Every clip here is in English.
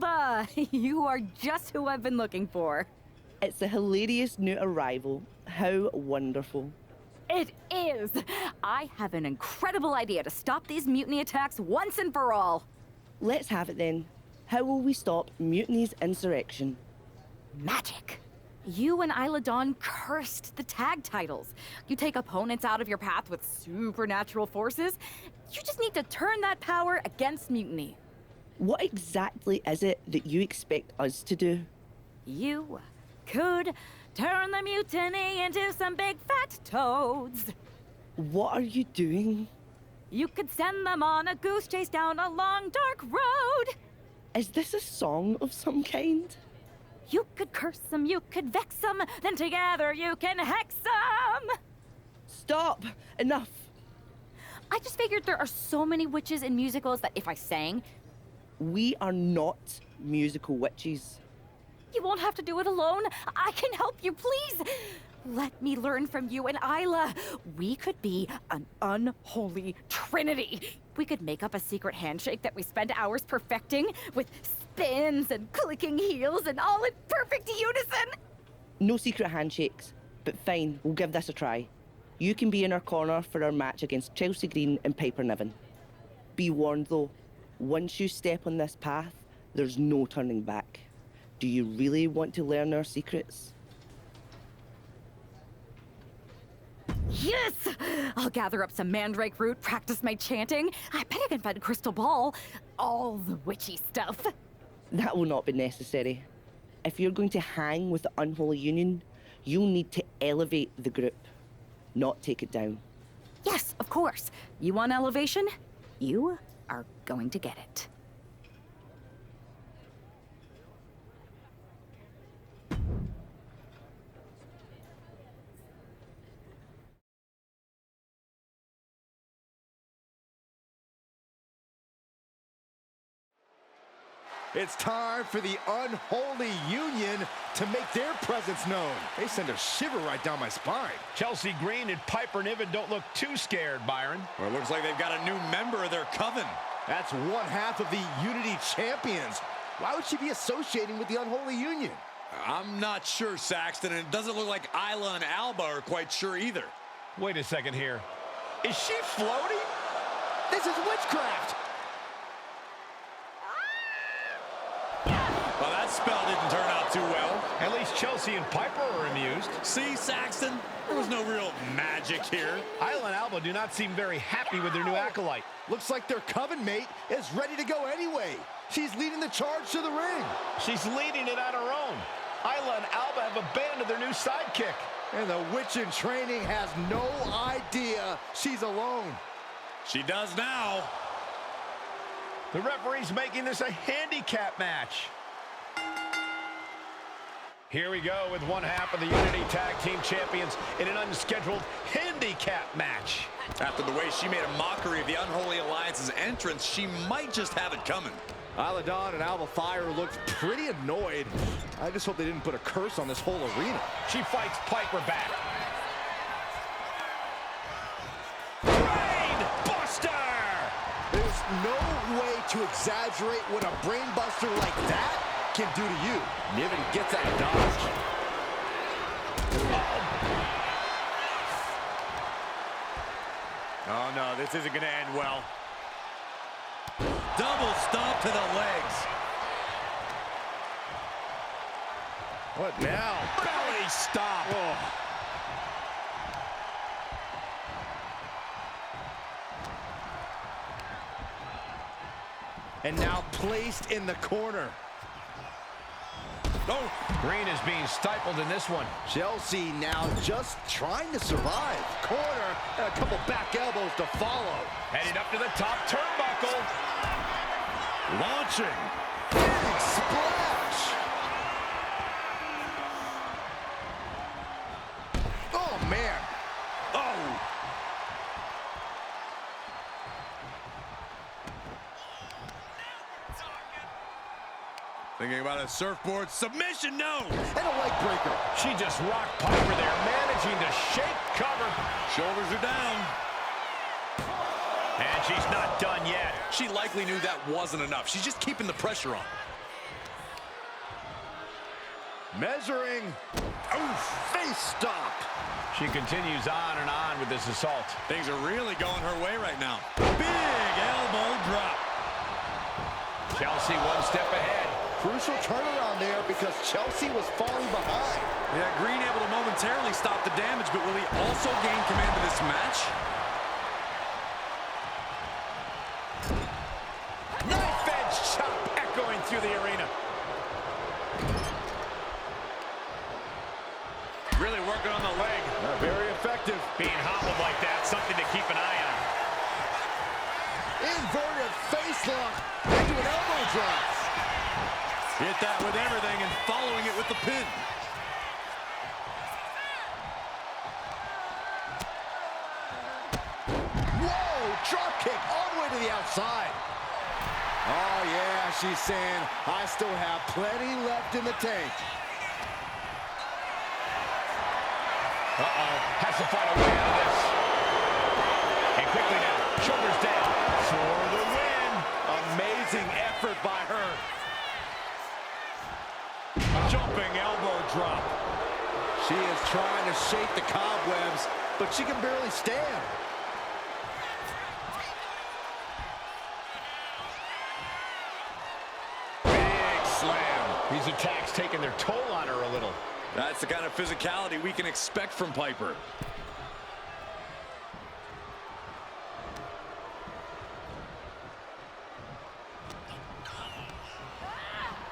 Alba! You are just who I've been looking for. It's a hilarious new arrival. How wonderful. It is! I have an incredible idea to stop these mutiny attacks once and for all. Let's have it then. How will we stop Mutiny's insurrection? Magic. You and Isla Dawn cursed the tag titles. You take opponents out of your path with supernatural forces. You just need to turn that power against Mutiny. What exactly is it that you expect us to do? You could turn the mutiny into some big fat toads. What are you doing? You could send them on a goose chase down a long, dark road. Is this a song of some kind? You could curse them, you could vex them, then together you can hex them! Stop! Enough! I just figured there are so many witches in musicals that if I sang... We are not musical witches. You won't have to do it alone. I can help you, please. Let me learn from you and Isla. We could be an unholy trinity. We could make up a secret handshake that we spend hours perfecting with spins and clicking heels and all in perfect unison. No secret handshakes, but fine, we'll give this a try. You can be in our corner for our match against Chelsea Green and Piper Niven. Be warned though, once you step on this path, there's no turning back. Do you really want to learn our secrets? Yes! I'll gather up some mandrake root, practice my chanting. I bet I can find a crystal ball. All the witchy stuff. That will not be necessary. If you're going to hang with the Unholy Union, you'll need to elevate the group, not take it down. Yes, of course. You want elevation? You are going to get it. It's time for the Unholy Union to make their presence known. They send a shiver right down my spine. Chelsea Green and Piper Niven don't look too scared, Byron. Well, it looks like they've got a new member of their coven. That's one half of the Unity Champions. Why would she be associating with the Unholy Union? I'm not sure, Saxton, and it doesn't look like Isla and Alba are quite sure either. Wait a second here. Is she floating? This is witchcraft! Well, that spell didn't turn out too well. At least Chelsea and Piper are amused. See, Saxton? There was no real magic here. Isla and Alba do not seem very happy with their new acolyte. Looks like their coven mate is ready to go anyway. She's leading the charge to the ring. She's leading it on her own. Isla and Alba have abandoned their new sidekick. And the witch in training has no idea she's alone. She does now. The referee's making this a handicap match. Here we go with one half of the Unity Tag Team Champions in an unscheduled handicap match. After the way she made a mockery of the Unholy Alliance's entrance, she might just have it coming. Isla Dawn and Alba Fire looked pretty annoyed. I just hope they didn't put a curse on this whole arena. She fights Piper back. Brain Buster! There's no way to exaggerate what a brain buster like that can do to you. Niven gets out of dodge. Oh no, this isn't gonna end well. Double stomp to the legs. What now? Belly stop. Oh. And now placed in the corner. Oh. Green is being stifled in this one. Chelsea now just trying to survive. Corner and a couple back elbows to follow. Heading up to the top turnbuckle. Launching. Big splash. Oh, man. Oh. Thinking about a surfboard submission, no. And a leg breaker. She just rocked Piper there, managing to shake cover. Shoulders are down. And she's not done yet. She likely knew that wasn't enough. She's just keeping the pressure on. Measuring. Oof, face stop. She continues on with this assault. Things are really going her way right now. Big elbow drop. Chelsea one step ahead. Crucial turnaround there because Chelsea was falling behind. Yeah, Green able to momentarily stop the damage, but will he also gain command of this match? Knife edge chop echoing through the arena. Really working on the leg. Very effective. Being hobbled like that, something to keep an eye on. Inverted face lock into an elbow drop. Hit that with everything and following it with the pin. Whoa, drop kick all the way to the outside. Oh yeah, she's saying, I still have plenty left in the tank. Uh-oh, has to find a way out of this. And quickly now, shoulders down for the win. Amazing effort by her. Jumping elbow drop. She is trying to shake the cobwebs, but she can barely stand. Big slam. These attacks taking their toll on her a little. That's the kind of physicality we can expect from Piper.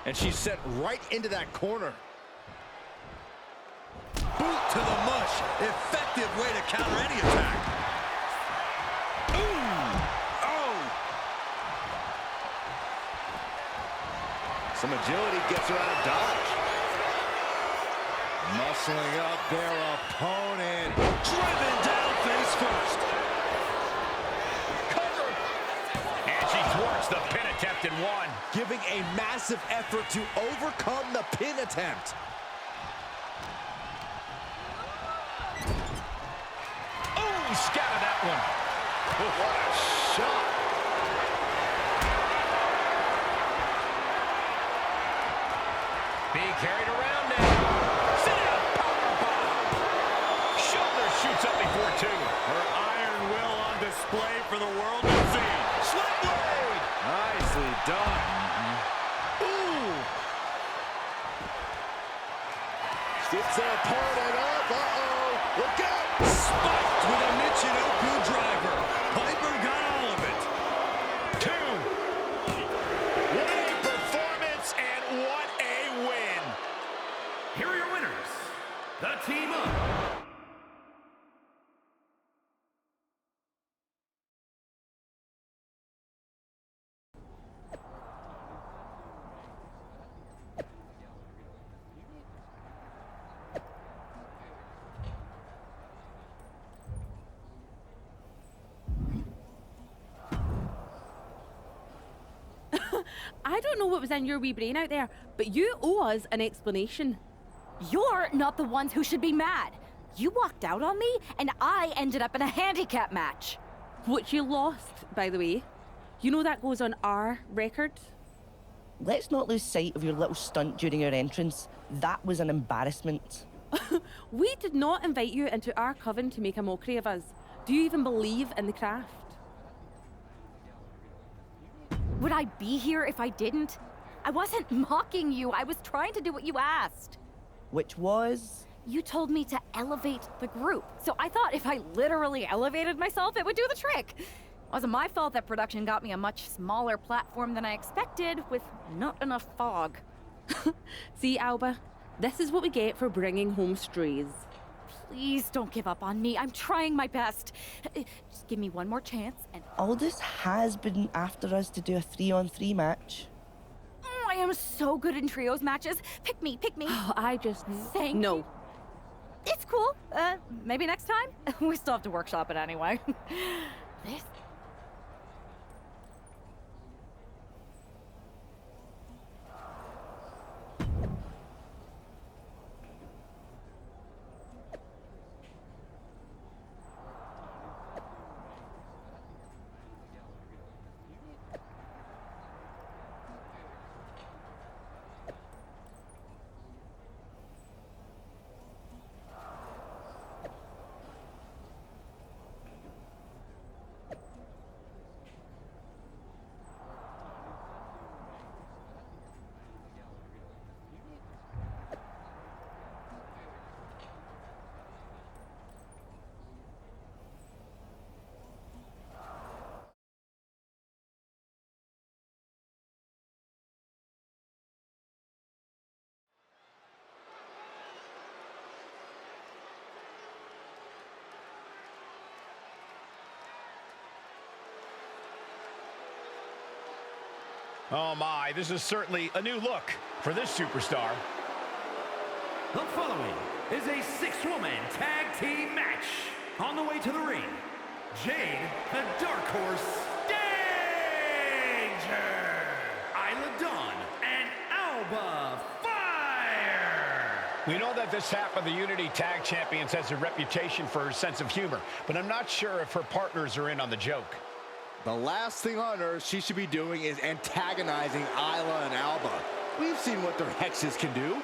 And she's set right into that corner. Boot to the mush. Effective way to counter any attack. Ooh. Oh. Some agility gets her out of dodge. Muscling up their opponent. Driven down face first. Cover. And she thwarts the pin attempt in one. Giving a massive effort to overcome the pin attempt. Oh, scattered that one. What a shot. Being carried around now. Sit down, powerbomb. Shoulder shoots up before two. Her iron will on display for the world to see. Slap blade. Nicely done. Ooh. Gets their opponent up. Uh-oh. Look out. Spiked with a Michinoku driver. Piper got all of it. Two. What a performance and what a win. Here are your winners, the team of... I don't know what was in your wee brain out there, but you owe us an explanation. You're not the ones who should be mad. You walked out on me, and I ended up in a handicap match. Which you lost, by the way. You know that goes on our record. Let's not lose sight of your little stunt during your entrance. That was an embarrassment. We did not invite you into our coven to make a mockery of us. Do you even believe in the craft? Would I be here if I didn't? I wasn't mocking you. I was trying to do what you asked. Which was... You told me to elevate the group. So I thought if I literally elevated myself, it would do the trick. It wasn't my fault that production got me a much smaller platform than I expected with not enough fog. See, Alba, this is what we get for bringing home strays. Please don't give up on me. I'm trying my best. Just give me one more chance and... Aldous has been after us to do a 3-on-3 match. I am so good in trios matches. Pick me, pick me. I just... Thank no. you. It's cool. Maybe next time? We still have to workshop it anyway. This... Oh my, this is certainly a new look for this superstar. The following is a six-woman tag team match. On the way to the ring, Jade, the Dark Horse, Danger, Isla Dawn, and Alba Fire. We know that this half of the Unity Tag Champions has a reputation for her sense of humor, but I'm not sure if her partners are in on the joke. The last thing on earth she should be doing is antagonizing Isla and Alba. We've seen what their hexes can do.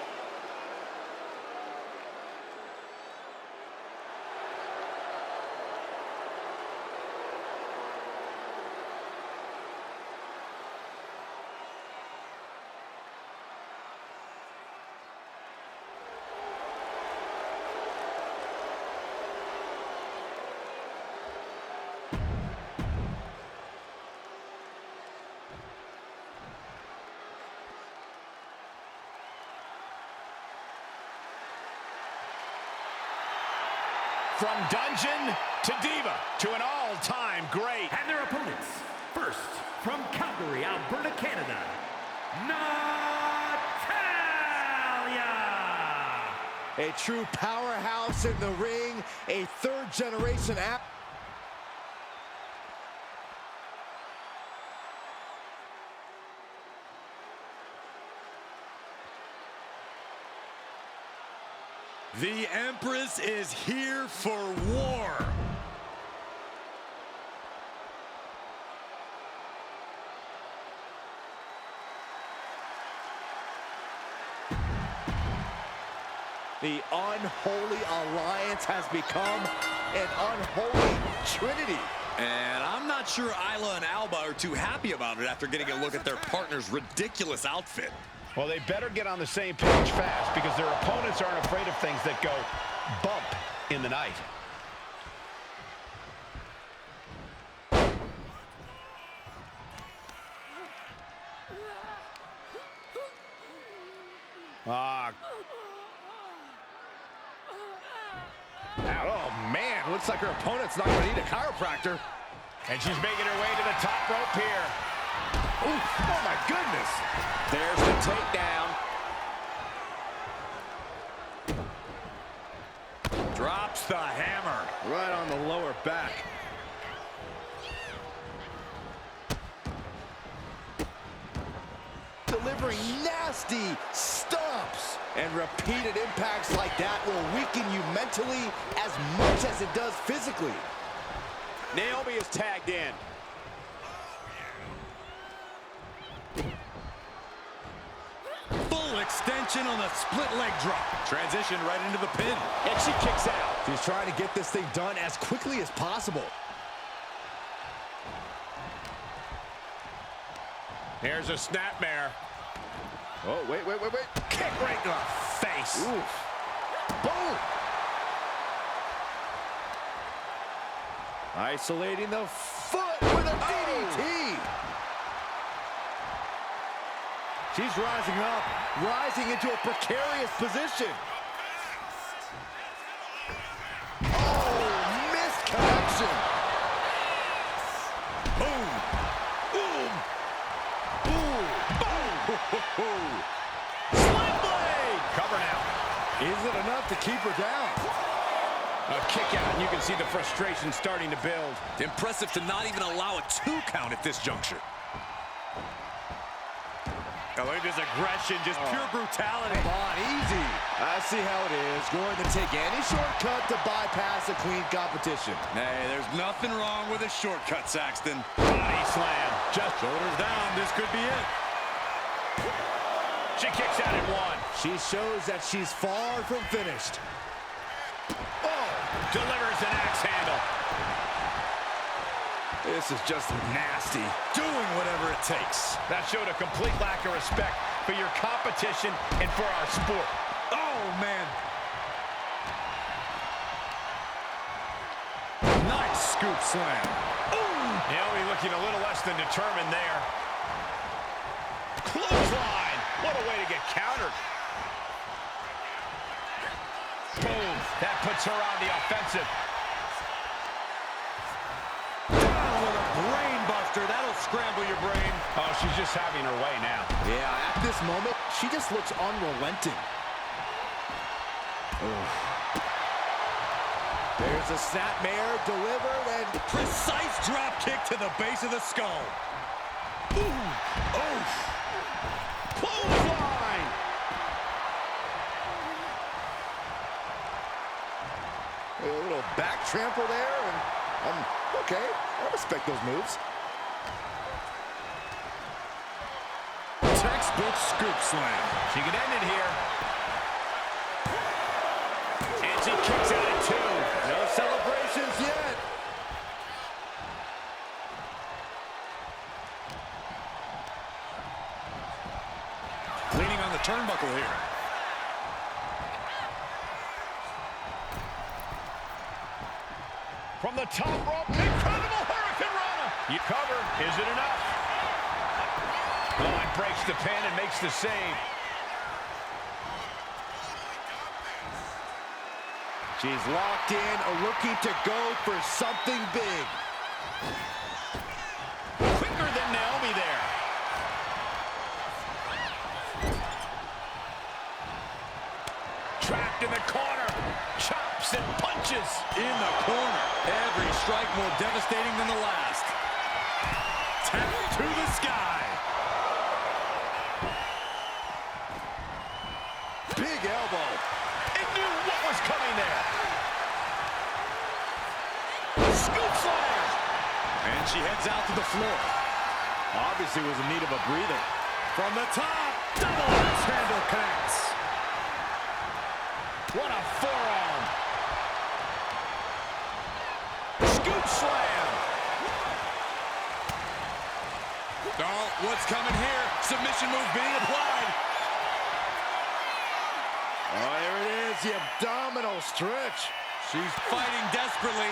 From dungeon to diva to an all-time great. And their opponents, first, from Calgary, Alberta, Canada, Natalia! A true powerhouse in the ring, a third-generation app. The Empress is here for war. The unholy alliance has become an unholy trinity. And I'm not sure Isla and Alba are too happy about it after getting a look at their partner's ridiculous outfit. Well, they better get on the same page fast because their opponents aren't afraid of things that go bump in the night. Oh, man, looks like her opponent's not going to need a chiropractor. And she's making her way to the top rope here. Oof, oh, my goodness. There's the takedown. Drops the hammer. Right on the lower back. Delivering nasty stomps. And repeated impacts like that will weaken you mentally as much as it does physically. Naomi is tagged in. Full extension on the split leg drop. Transition right into the pin. And she kicks out. She's trying to get this thing done as quickly as possible. Here's a snapmare. Oh, wait. Kick right in the face. Oof. Boom. Isolating the foot with a DDT. She's rising up, rising into a precarious position. Oh, missed connection. Boom. Boom. Boom. Sling blade. Cover now. Is it enough to keep her down? A kick out, and you can see the frustration starting to build. Impressive to not even allow a 2 count at this juncture. Oh, look at this aggression, just pure brutality. Come on, easy. I see how it is. Going to take any shortcut to bypass a clean competition. Hey, there's nothing wrong with a shortcut, Saxton. Body slam. Just shoulders down, this could be it. She kicks out at 1. She shows that she's far from finished. Oh, delivers an axe handle. This is just nasty. Doing whatever it takes. That showed a complete lack of respect for your competition and for our sport. Oh, man. Nice scoop slam. Ooh. Naomi looking a little less than determined there. Clothesline. What a way to get countered. Boom. That puts her on the offensive. Down with a brain buster. That'll scramble your brain. Oh, she's just having her way now. Yeah, at this moment, she just looks unrelenting. There's a snapmare delivered and Precise drop kick to the base of the skull. Boom. Oof. clothesline. A little back trample there, and okay, I respect those moves. Textbook scoop slam. She can end it here. And she kicks out at 2. No celebrations yet. Leaning on the turnbuckle here. From the top rope, incredible Hurricane Rana. You cover. Is it enough? Oh, and breaks the pin and makes the save. She's locked in, looking to go for something big. Quicker than Naomi there. Trapped in the corner. Chops and punches. In the corner. Every strike more devastating than the last. Tap to the sky. Big elbow. It knew what was coming there. Scoop slam. And she heads out to the floor. Obviously was in need of a breather. From the top, double axe handle connects. What a forearm. Scoop slam. Oh, what's coming here? Submission move being applied. Oh, there it is, the abdominal stretch. She's fighting desperately.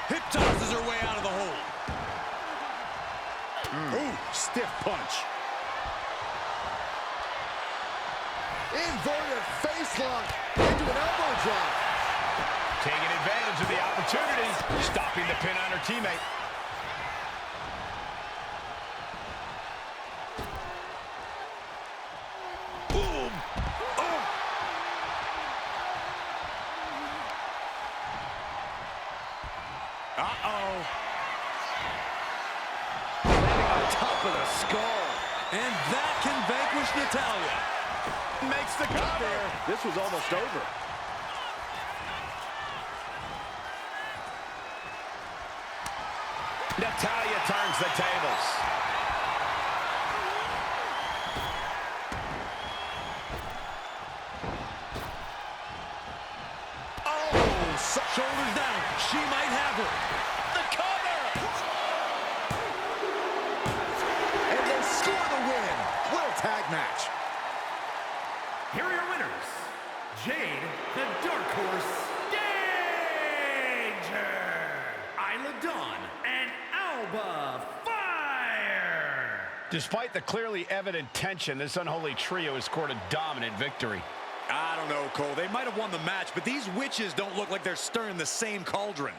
Hip tosses her way out of the hole. Ooh, stiff punch. Inverted face lock into an elbow drop. Taking advantage of the opportunity. Stopping the pin on her teammate. Boom. Oh. Uh-oh. Landing on top of the skull. And that can vanquish Natalya. Makes the cover. There, this was almost over. Natalya turns the tables. Oh, shoulders down. She might have her. The cover. And they score the win. What a tag match. Here are your winners, Jade, the Dark Horse, Danger, Isla Dawn, and Alba Fire. Despite the clearly evident tension, this unholy trio has scored a dominant victory. I don't know, Cole. They might have won the match, but these witches don't look like they're stirring the same cauldron.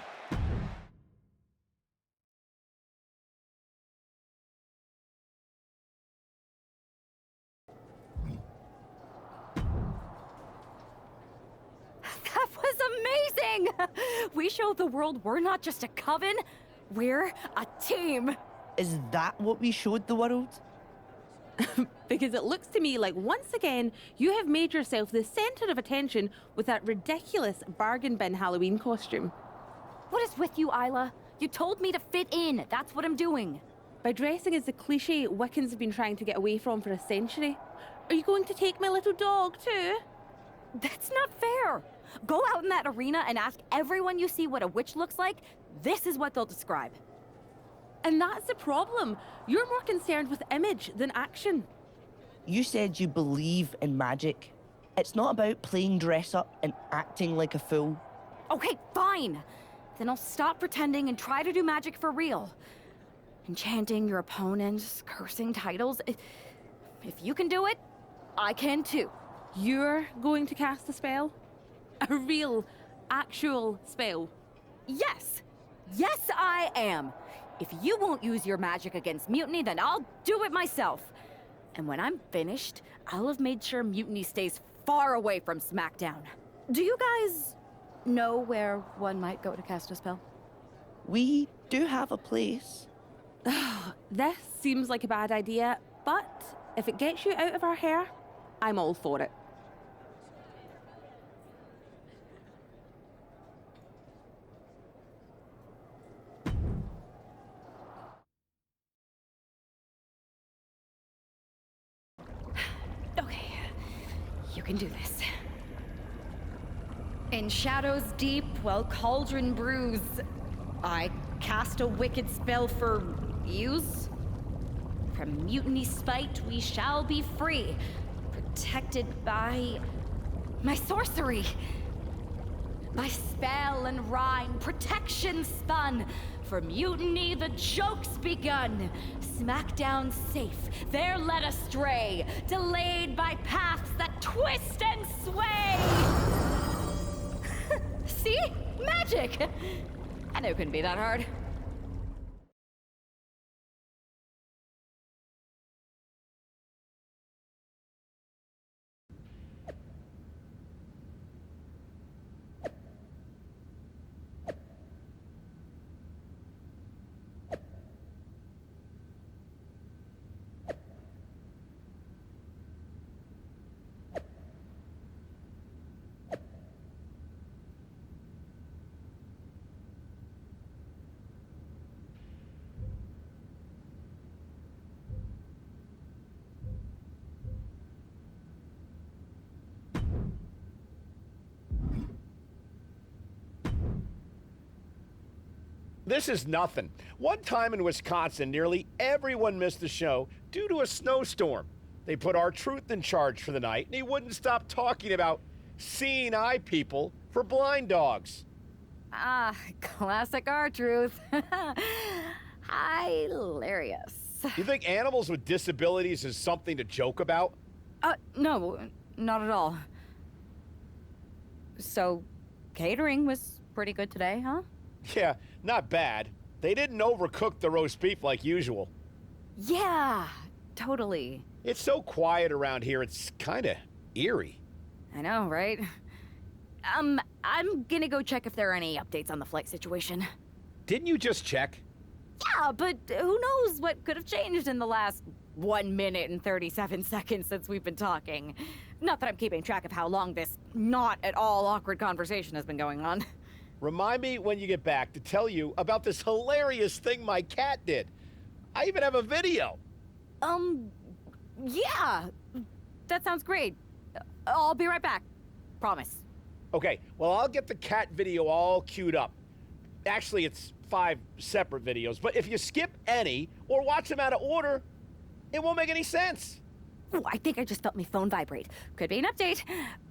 That was amazing! We showed the world we're not just a coven, we're a team. Is that what we showed the world? Because it looks to me like once again you have made yourself the center of attention with that ridiculous bargain bin Halloween costume. What is with you, Isla? You told me to fit in. That's what I'm doing. By dressing as the cliche Wiccans have been trying to get away from for a century. Are you going to take my little dog too? That's not fair. Go out in that arena and ask everyone you see what a witch looks like. This is what they'll describe. And that's the problem. You're more concerned with image than action. You said you believe in magic. It's not about playing dress up and acting like a fool. Okay, fine. Then I'll stop pretending and try to do magic for real. Enchanting your opponents, cursing titles. If you can do it, I can too. You're going to cast a spell? A real, actual spell? Yes. Yes, I am. If you won't use your magic against Mutiny, then I'll do it myself. And when I'm finished, I'll have made sure Mutiny stays far away from SmackDown. Do you guys know where one might go to cast a spell? We do have a place. This seems like a bad idea, but if it gets you out of our hair, I'm all for it. Okay, you can do this. In shadows deep, while cauldron brews, I cast a wicked spell for use. From mutiny spite, we shall be free, protected by my sorcery. By spell and rhyme, protection spun. For mutiny, the joke's begun. SmackDown safe, there led astray, delayed by paths that twist and sway. See? Magic! I knew it couldn't be that hard. This is nothing. One time in Wisconsin, nearly everyone missed the show due to a snowstorm. They put R-Truth in charge for the night, and he wouldn't stop talking about seeing eye people for blind dogs. Ah, classic R-Truth. Hilarious. You think animals with disabilities is something to joke about? No, not at all. So, catering was pretty good today, huh? Yeah, not bad. They didn't overcook the roast beef like usual. Yeah, totally. It's so quiet around here, it's kinda eerie. I know, right? I'm gonna go check if there are any updates on the flight situation. Didn't you just check? Yeah, but who knows what could have changed in the last 1 minute and 37 seconds since we've been talking. Not that I'm keeping track of how long this not at all awkward conversation has been going on. Remind me when you get back to tell you about this hilarious thing my cat did. I even have a video. Yeah. That sounds great. I'll be right back. Promise. Okay, well, I'll get the cat video all queued up. Actually, it's 5 separate videos, but if you skip any or watch them out of order, it won't make any sense. Ooh, I think I just felt my phone vibrate. Could be an update.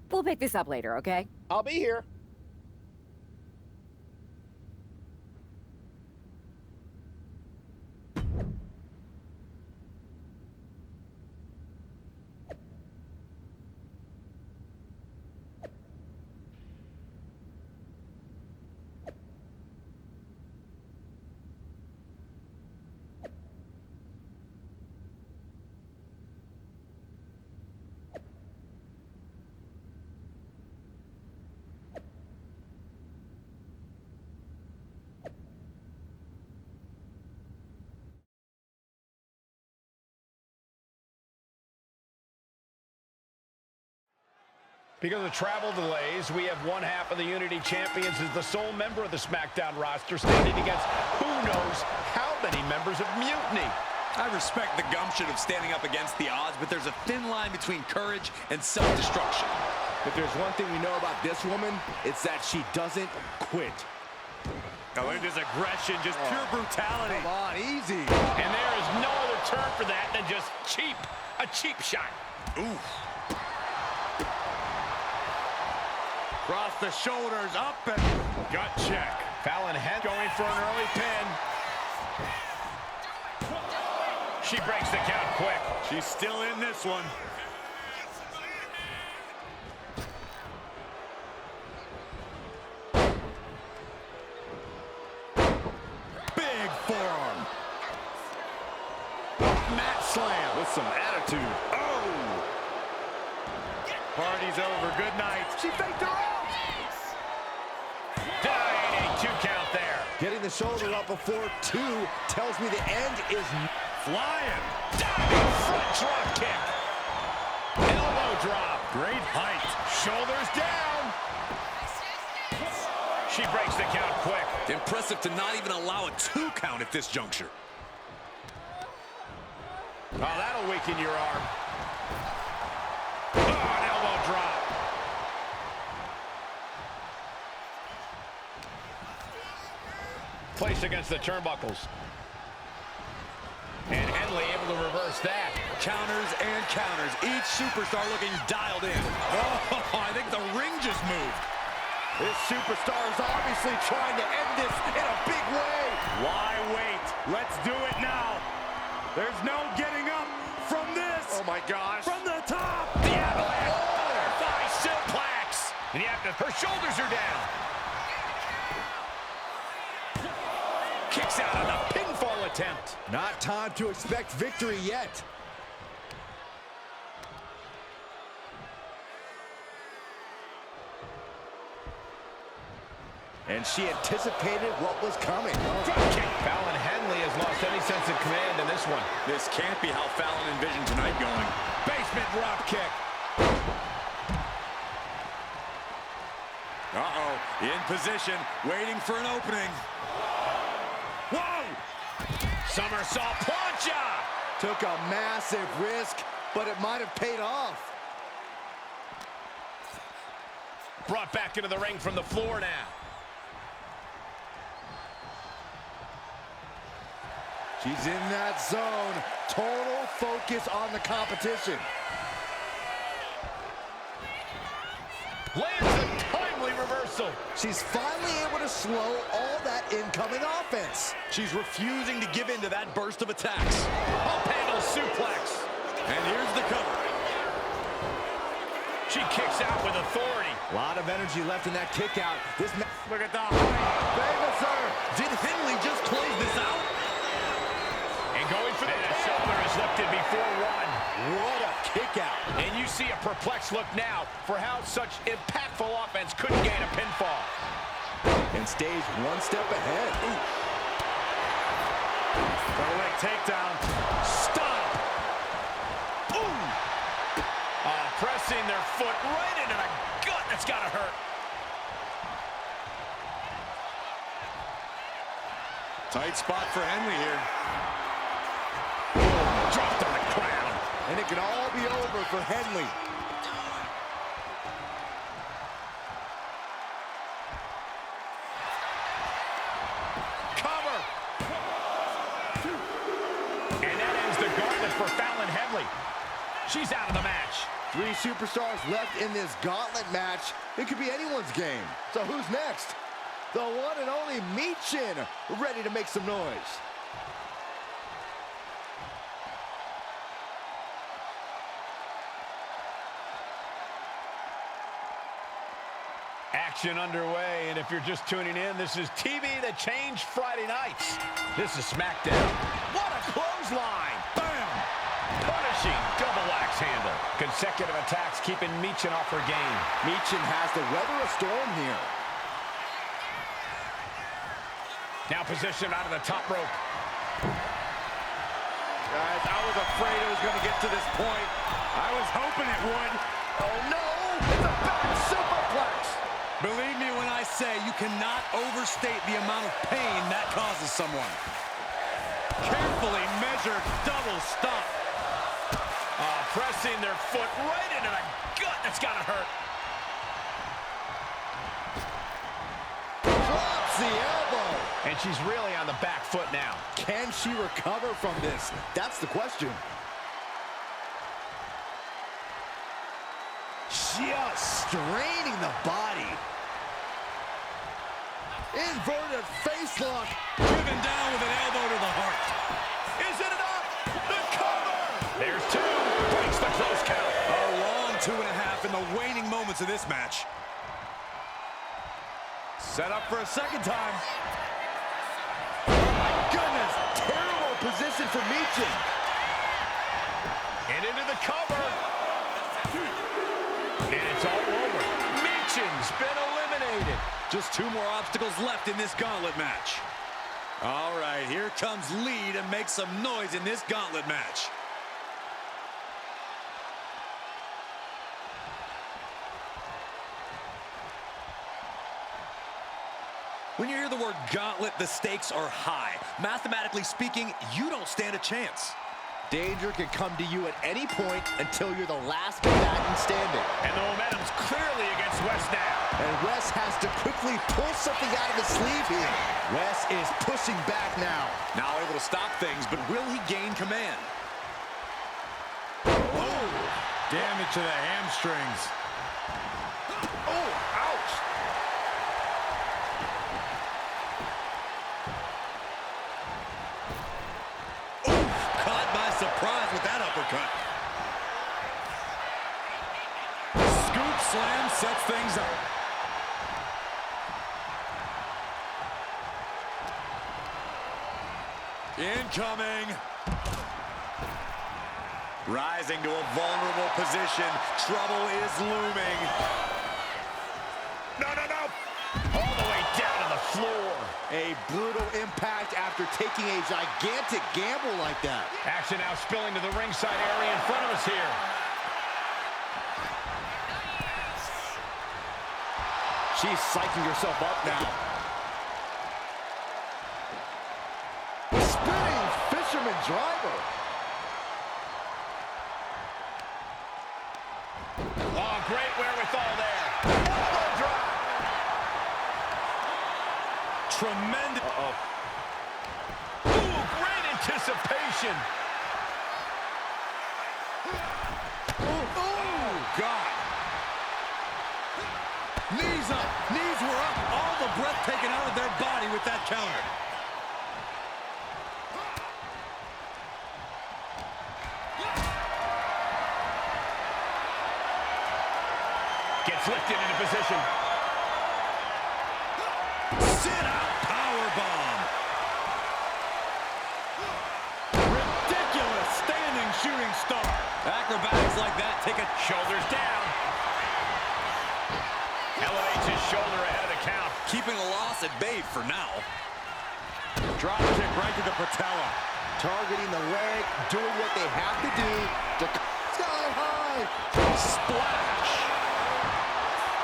We'll pick this up later, okay? I'll be here. Because of travel delays, we have one half of the Unity Champions as the sole member of the SmackDown roster standing against who knows how many members of Mutiny. I respect the gumption of standing up against the odds, but there's a thin line between courage and self-destruction. If there's one thing we know about this woman, it's that she doesn't quit. Galinda's aggression, just pure brutality. Come on, easy. And there is no other term for that than just cheap. A cheap shot. Ooh. Cross the shoulders, up and... Gut check. Fallon Head going for an early pin. She breaks the count quick. She's still in this one. Big forearm. slam. With some attitude. Oh! Party's over. Good night. She faked her out. Denied a 2 count there. Getting the shoulder up before 2 tells me the end is Flying. Diving front drop kick. Elbow drop. Great height. Shoulders down. She breaks the count quick. Impressive to not even allow a 2 count at this juncture. Oh, that'll weaken your arm. Oh, an elbow drop. Placed against the turnbuckles. And Henley able to reverse that. Counters and counters. Each superstar looking dialed in. Oh, I think the ring just moved. This superstar is obviously trying to end this in a big way. Why wait? Let's do it now. There's no getting up from this. Oh my gosh. From the top. The avalanche. Butterfly suplex. And you have to, her shoulders are down. Kicks out on the pinfall attempt. Not time to expect victory yet. And she anticipated what was coming. Drop kick. Fallon Henley has lost any sense of command in this one. This can't be how Fallon envisioned tonight going. Basement drop kick. Uh-oh, in position, waiting for an opening. Whoa! Somersault plancha. Took a massive risk, but it might have paid off. Brought back into the ring from the floor now. She's in that zone. Total focus on the competition. Lands a timely reversal. She's finally able to slow all that incoming offense. She's refusing to give in to that burst of attacks. Up handle suplex. And here's the cover. She kicks out with authority. A lot of energy left in that kick out. Look at the Famous her. Did Henley just close this out? And going for the shoulder is lifted before one. What a kick out. And you see a perplexed look now for how such impactful offense couldn't gain a pinfall. And stays one step ahead. Ooh. Double leg takedown. Stop. Ooh. Pressing their foot right into the gut. That's gotta hurt. Tight spot for Henley here. Dropped on the ground. And it can all be over for Henley. Cover. And that ends the gauntlet for Fallon Henley. She's out of the match. 3 superstars left in this gauntlet match. It could be anyone's game. So who's next? The one and only Michin, ready to make some noise. Action underway, and if you're just tuning in, this is TV that changed Friday nights. This is SmackDown. What a clothesline! Bam! Punishing double axe handle. Consecutive attacks keeping Michin off her game. Michin has to weather a storm here. Now positioned out of the top rope. Guys, I was afraid it was going to get to this point. I was hoping it would. Oh no! It's a back superplex! Believe me when I say you cannot overstate the amount of pain that causes someone. Carefully measured double stomp. Pressing their foot right into the gut. That's gotta hurt. Drops the elbow. And she's really on the back foot now. Can she recover from this? That's the question. Just straining the body. Inverted face lock. Driven down with an elbow to the heart. Is it enough? The cover! There's 2. Breaks the close count. A long 2.5 in the waning moments of this match. Set up for a second time. Oh my goodness! Terrible position for Michin. And into the cover. And it's all over. Michin's been eliminated. Just 2 more obstacles left in this gauntlet match. All right, here comes Lee to make some noise in this gauntlet match. When you hear the word gauntlet, the stakes are high. Mathematically speaking, you don't stand a chance. Danger can come to you at any point until you're the last combatant standing. And the momentum's clearly against Wes now. And Wes has to quickly pull something out of his sleeve here. Wes is pushing back now. Now able to stop things, but will he gain command? Oh! Damage to the hamstrings. Oh, ouch. Caught by surprise with that uppercut. Scoop slam sets things up. Incoming. Rising to a vulnerable position. Trouble is looming. No, no, no. All the way down to the floor. A brutal impact after taking a gigantic gamble like that. Action now spilling to the ringside area in front of us here. She's psyching herself up now. Spinning fisherman driver. Oh, great wherewithal there. Elbow drop. Tremendous. Ooh, great anticipation. Oh, God. Knees up. Knees were up. All the breath taken out of their body with that counter. Gets lifted into position. Sit out powerbomb. Ridiculous standing shooting star. Acrobatics like that take a Shoulders down. Elevates his shoulder ahead of the count. keeping a loss at bay for now. Drop kick right to the patella. Targeting the leg, doing what they have to do. Sky high. Splash.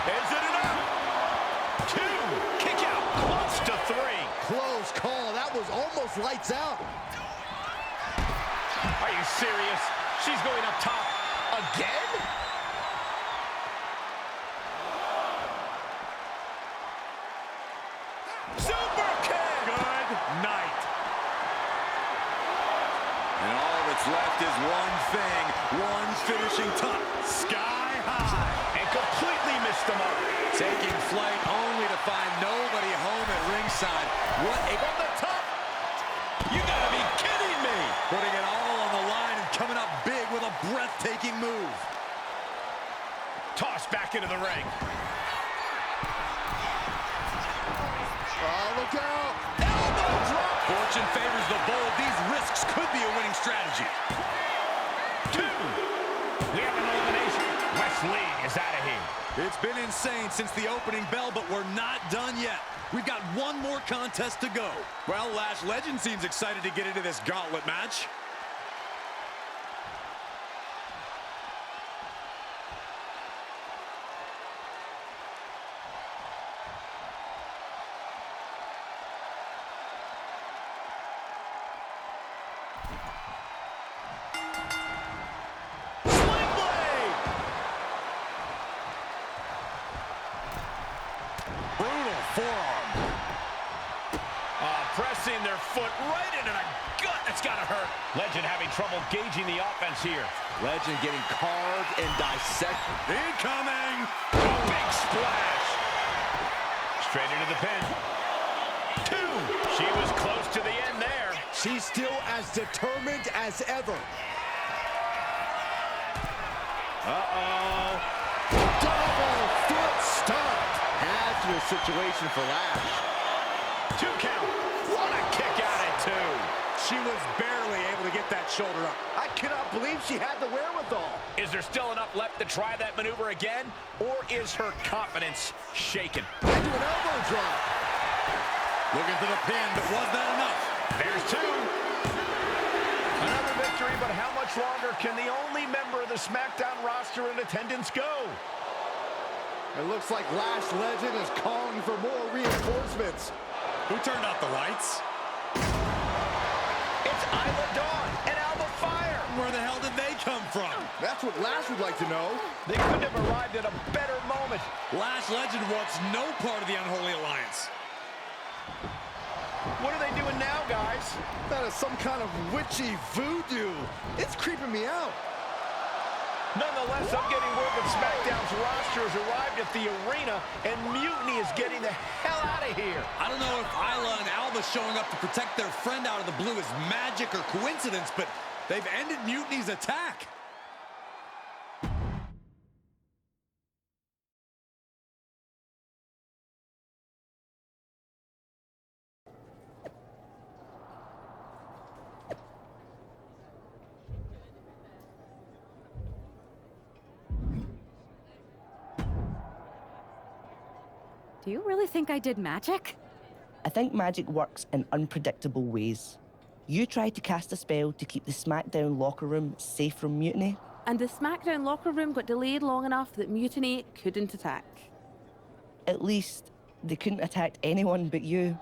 Is it enough? 2. Kick out. Close to 3. Close call. That was almost lights out. Are you serious? She's going up top again? Super kick! Good night. And all that's left is one thing, one finishing touch. Sky high. And completely missed the mark. Taking flight only to find nobody home at ringside. What a... From the top. You gotta be kidding me. Putting it all on the line and coming up big with a breathtaking move. Tossed back into the ring. Oh, look out. Elbow drop. Fortune favors the bold. These risks could be a winning strategy. 2. We have an elimination. Wes Lee is out of here. It's been insane since the opening bell, but we're not done yet. We've got one more contest to go. Well, Lash Legend seems excited to get into this gauntlet match. Brutal forearm. Pressing their foot right into the gut. That's gotta hurt. Legend having trouble gauging the offense here. Legend getting carved and dissected. Incoming. A big splash. Straight into the pin. 2. She was close to the end there. She's still as determined as ever. Uh-oh. Double foot stomp. Hazardous situation for Lash. 2 count. What a kick out at 2. She was barely able to get that shoulder up. I cannot believe she had the wherewithal. Is there still enough left to try that maneuver again? Or is her confidence shaken? Into an elbow drop. Looking for the pin, but was that enough? There's two. Another victory, but how much longer can the only member of the SmackDown roster in attendance go? It looks like Lash Legend is calling for more reinforcements. Who turned off the lights? It's Isla Dawn and Alba Fire. Where the hell did they come from? That's what Lash would like to know. They couldn't have arrived at a better moment. Lash Legend wants no part of the Unholy Alliance. What are they doing now, guys? That is some kind of witchy voodoo. It's creeping me out. Nonetheless, I'm getting word that SmackDown's roster has arrived at the arena, and Mutiny is getting the hell out of here. I don't know if Isla and Alba showing up to protect their friend out of the blue is magic or coincidence, but they've ended Mutiny's attack. Do you really think I did magic? I think magic works in unpredictable ways. You tried to cast a spell to keep the SmackDown locker room safe from mutiny. And the SmackDown locker room got delayed long enough that Mutiny couldn't attack. At least, they couldn't attack anyone but you.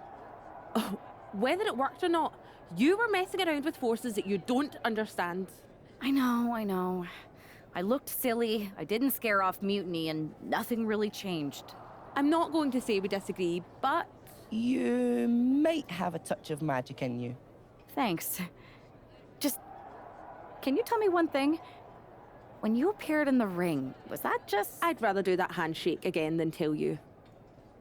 Oh, whether it worked or not, you were messing around with forces that you don't understand. I know. I looked silly, I didn't scare off Mutiny, and nothing really changed. I'm not going to say we disagree, but... You might have a touch of magic in you. Thanks. Just, can you tell me one thing? When you appeared in the ring, was that just... I'd rather do that handshake again than tell you.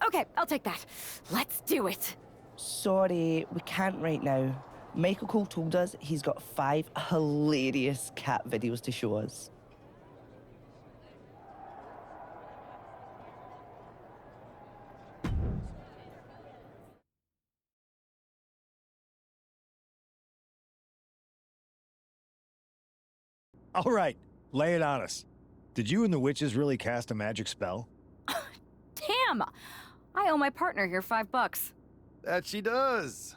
Okay, I'll take that. Let's do it. Sorry, we can't right now. Michael Cole told us he's got 5 hilarious cat videos to show us. All right, lay it on us. Did you and the witches really cast a magic spell? Damn! I owe my partner here $5. That she does.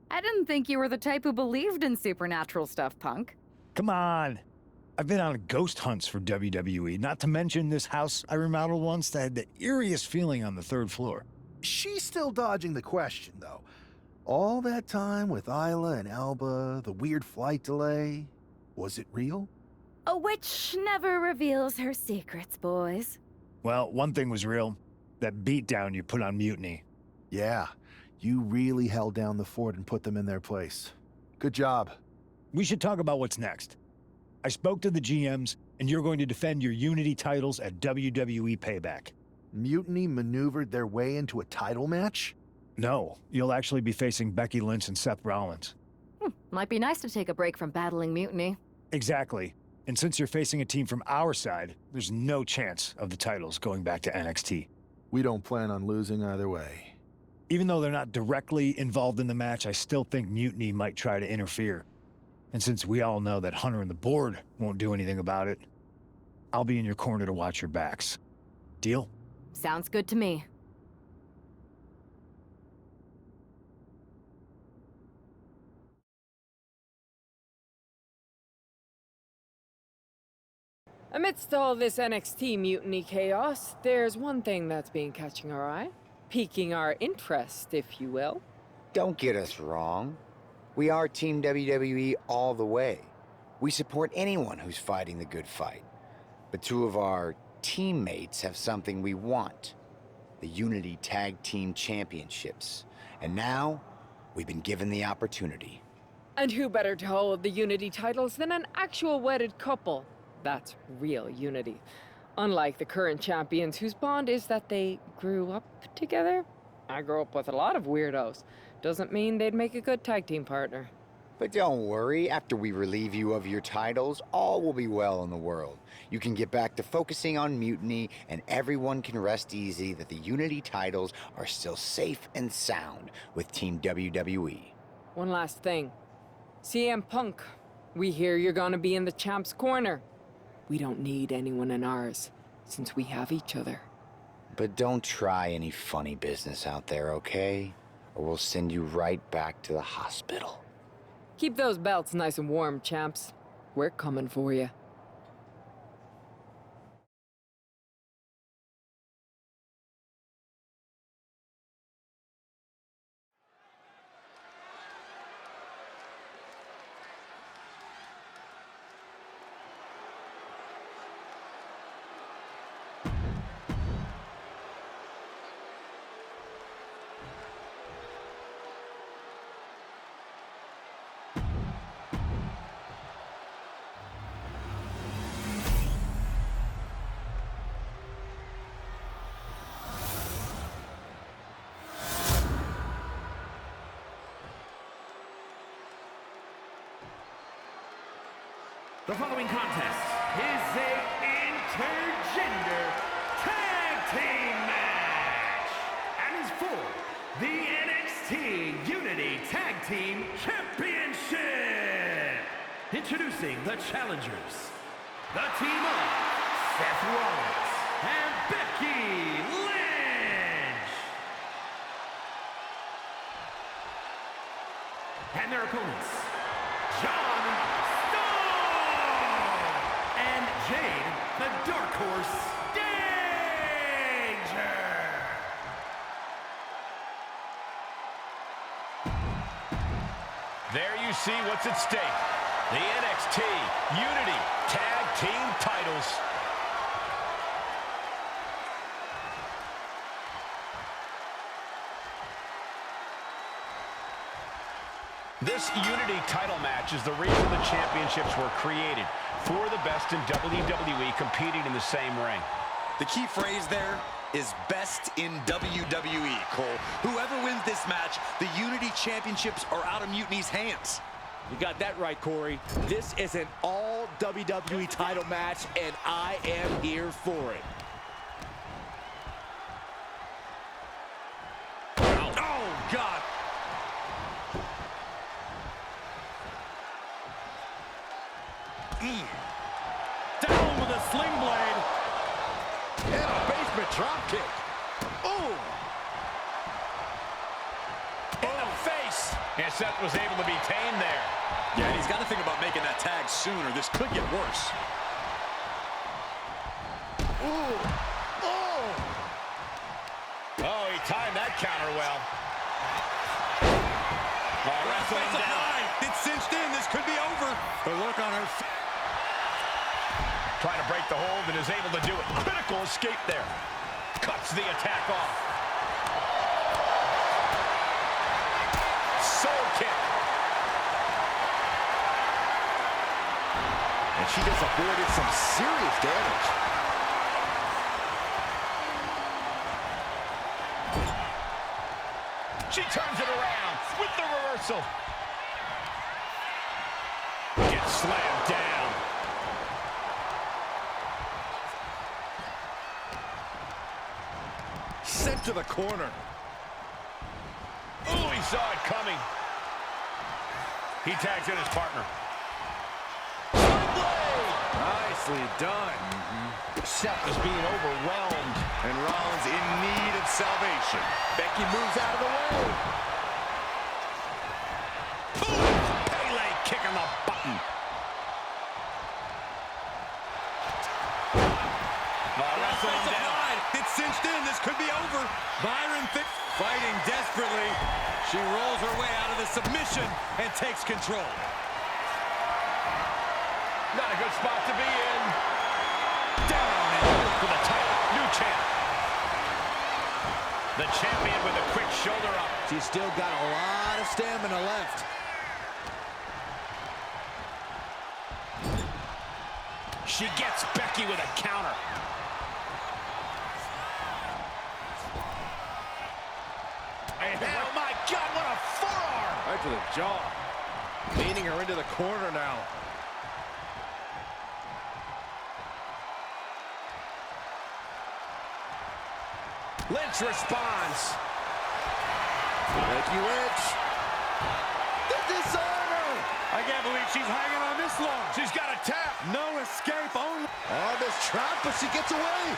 I didn't think you were the type who believed in supernatural stuff, punk. Come on. I've been on ghost hunts for WWE, not to mention this house I remodeled once that had the eeriest feeling on the 3rd floor. She's still dodging the question, though. All that time with Isla and Alba, the weird flight delay, was it real? A witch never reveals her secrets, boys. Well, one thing was real. That beatdown you put on Mutiny. Yeah, you really held down the fort and put them in their place. Good job. We should talk about what's next. I spoke to the GMs, and you're going to defend your Unity titles at WWE Payback. Mutiny maneuvered their way into a title match? No, you'll actually be facing Becky Lynch and Seth Rollins. Might be nice to take a break from battling Mutiny. Exactly. And since you're facing a team from our side, there's no chance of the titles going back to NXT. We don't plan on losing either way. Even though they're not directly involved in the match, I still think Mutiny might try to interfere. And since we all know that Hunter and the board won't do anything about it, I'll be in your corner to watch your backs. Deal? Sounds good to me. Amidst all this NXT mutiny chaos, there's one thing that's been catching our eye, piquing our interest, if you will. Don't get us wrong. We are Team WWE all the way. We support anyone who's fighting the good fight. But 2 of our teammates have something we want. The Unity Tag Team Championships. And now, we've been given the opportunity. And who better to hold the Unity titles than an actual wedded couple? That's real unity. Unlike the current champions whose bond is that they grew up together. I grew up with a lot of weirdos. Doesn't mean they'd make a good tag team partner. But don't worry, after we relieve you of your titles, all will be well in the world. You can get back to focusing on Mutiny, and everyone can rest easy that the Unity titles are still safe and sound with Team WWE. One last thing. CM Punk, we hear you're gonna be in the champ's corner. We don't need anyone in ours, since we have each other. But don't try any funny business out there, okay? Or we'll send you right back to the hospital. Keep those belts nice and warm, champs. We're coming for you. The following contest is a intergender tag team match and is for the NXT Unity Tag Team Championship. Introducing the challengers, the team of Seth Rollins and Becky Lynch. And their opponents, John and Jade, the Dark Horse Danger! There you see what's at stake. The NXT Unity Tag Team titles. This Unity title match is the reason the championships were created, for the best in WWE competing in the same ring. The key phrase there is best in WWE, Cole. Whoever wins this match, the Unity Championships are out of Mutiny's hands. You got that right, Corey. This is an all WWE title match, and I am here for it. Oh, God. Down with a sling blade. And a basement drop kick. Ooh. In the face. And Seth was able to be tamed there. Yeah, and he's got to think about making that tag sooner. This could get worse. Ooh. Oh. Oh, he timed that counter well. Wrestling him down. It's cinched in. This could be over. The look on her face. Trying to break the hold and is able to do it. Critical escape there. Cuts the attack off. Soul kick. And she just avoided some serious damage. She turns it around with the reversal. Gets slammed down. Sent to the corner. Oh, he saw it coming. He tags in his partner. Nicely done. Seth is being overwhelmed. And Rollins in need of salvation. Becky moves out of the way. Boom! Pele kicking the button. Wrestling him down. It's cinched in. This could be over. Byron fighting desperately. She rolls her way out of the submission and takes control. Not a good spot to be in. Down and for the title. New champ. The champion with a quick shoulder up. She's still got a lot of stamina left. She gets Becky with a counter. Oh my God, what a forearm! Right to the jaw. Leaning her into the corner now. Lynch responds. Becky Lynch. The dishonor. I I can't believe she's hanging on this long. She's got a tap. No escape, only... Oh, this trap, but she gets away.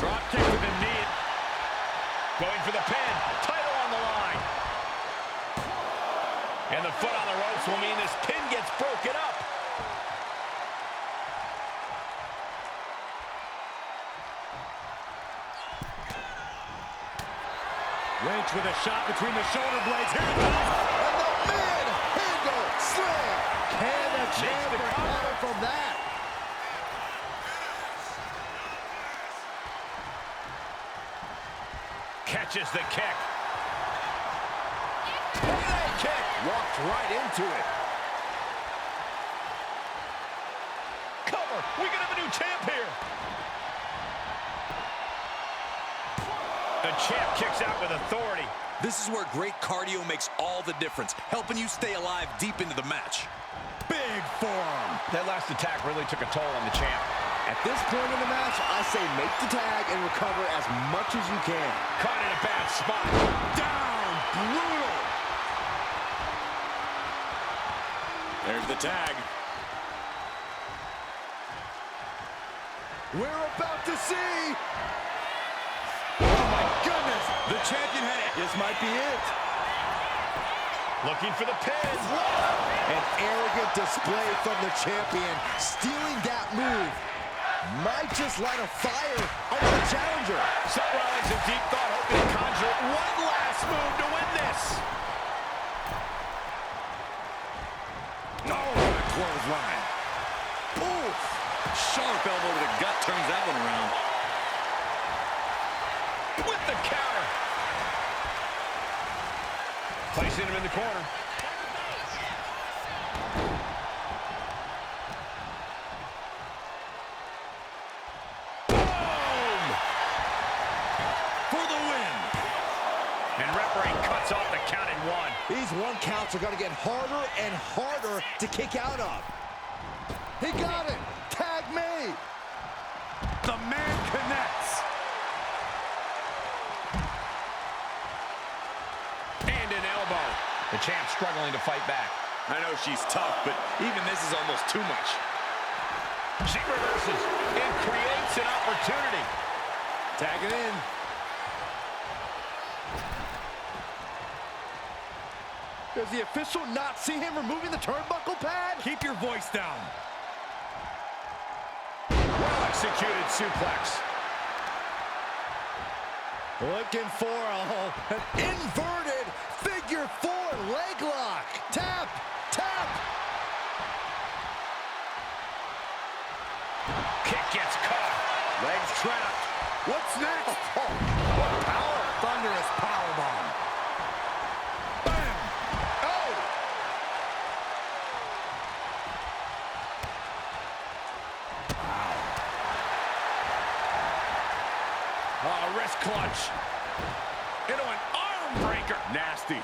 Drop kick with the knee. Going for the pin. Title on the line. And the foot on the ropes will mean this pin gets broken up. Lynch with a shot between the shoulder blades. Here it comes. And the mid-handle slam. Can the champ recover from that? Catches the kick. Payday kick. Walked right into it. Cover. We can have a new champ here. The champ kicks out with authority. This is where great cardio makes all the difference, helping you stay alive deep into the match. Big forearm. That last attack really took a toll on the champ. At this point in the match, I say make the tag and recover as much as you can. Caught in a bad spot. Down. Brutal. There's the tag. We're about to see. Oh, my goodness. The champion had it. This might be it. Looking for the pin. An arrogant display from the champion. Stealing that move might just light a fire under the challenger. Seth Rollins in deep thought, hoping to conjure one last move to win this. No, the clothesline. Oof. Sharp elbow to the gut turns that one around. With the counter. Placing him in the corner. Boom! For the win. And referee cuts off the count in one. These one counts are going to get harder and harder to kick out of. He got it. Tag made. The man connects. And an elbow. The champ struggling to fight back. I know she's tough, but even this is almost too much. She reverses and creates an opportunity. Tag it in. Does the official not see him removing the turnbuckle pad? Keep your voice down. Well-executed suplex. Looking for an inverted figure four leg lock. Tap, tap. Kick gets caught. Legs trapped. What's next? What power? Thunderous powerbomb. Bam! Oh! Oh, wrist clutch. Into an arm breaker. Nasty.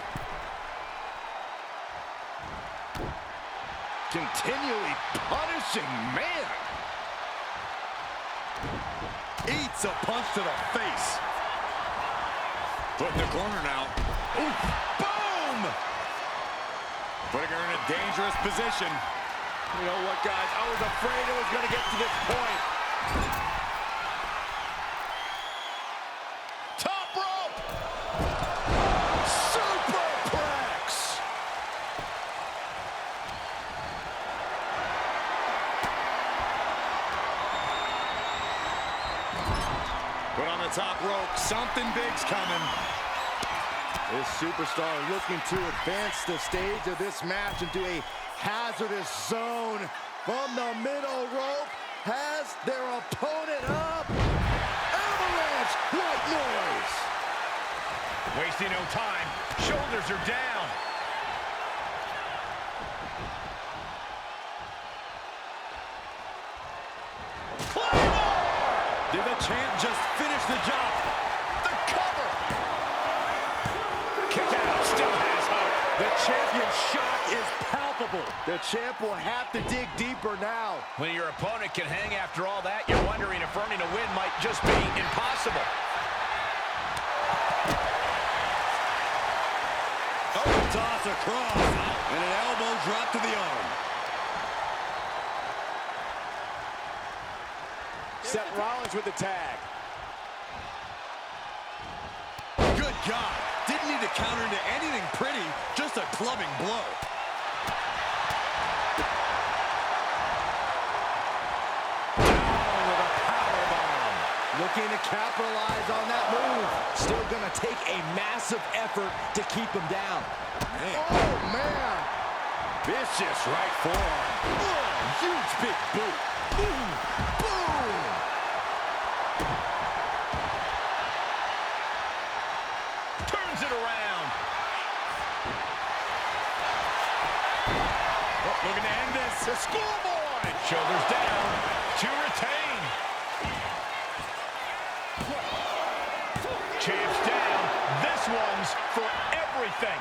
Continually punishing, man. Eats a punch to the face. Put in the corner now. Oof. Boom! Putting her in a dangerous position. You know what, guys? I was afraid it was going to get to this point. Top rope. Superplex. Put on the top rope. Something big's coming. This superstar looking to advance the stage of this match into a hazardous zone. From the middle rope, has their opponent up. Avalanche, white noise. Wasting no time. Shoulders are down. Did the champ just finish the job? The cover. Kick out. Still has hope. The champion's shot is palpable. The champ will have to dig deeper now. When your opponent can hang after all that, you're wondering if earning a win might just be impossible. Oh. toss across. And an elbow drop to the arm. Seth Rollins with the tag. Good God. Didn't need to counter into anything pretty, just a clubbing blow. Down with a powerbomb. Looking to capitalize on that move. Still going to take a massive effort to keep him down. Man. Oh, man. Vicious right forearm. Oh, huge big boot. Boom, boom. Turns it around. Oh, looking to end this. The schoolboy. Shoulders down to retain. Champ's down. This one's for everything.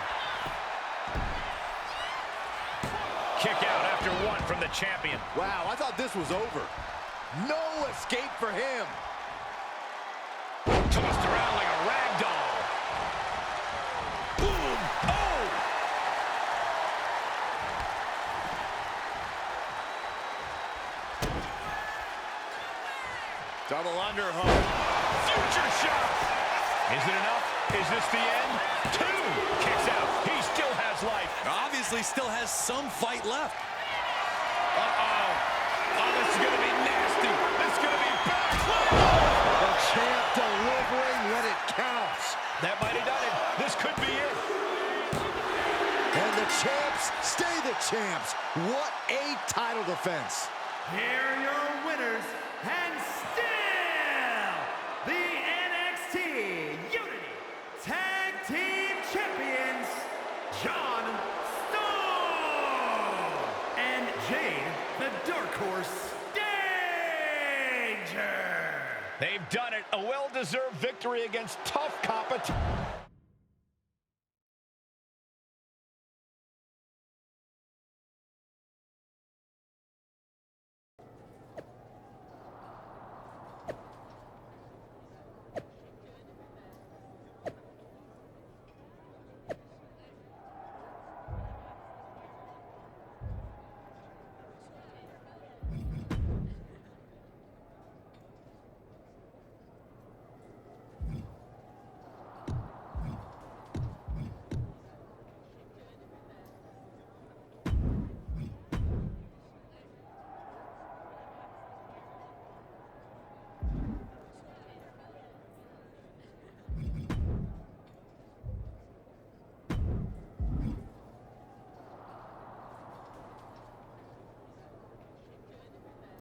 Kick out after one from the champion. Wow, I thought this was over. No escape for him. Tossed around like a rag doll. Boom. Oh! Double underhook. Future shot. Is it enough? Is this the end? Two. Kicks out. He still has life. Obviously still has some fight left. Uh-oh. Oh, this is going to be nasty. This is going to be bad. The champ delivering when it counts. That might have done it. This could be it. And the champs stay the champs. What a title defense. Here are your winners, and still the NXT Unity Tag Team Champions, John Stone and Jade, the Dark Horse Danger. They've done it. A well-deserved victory against tough competition.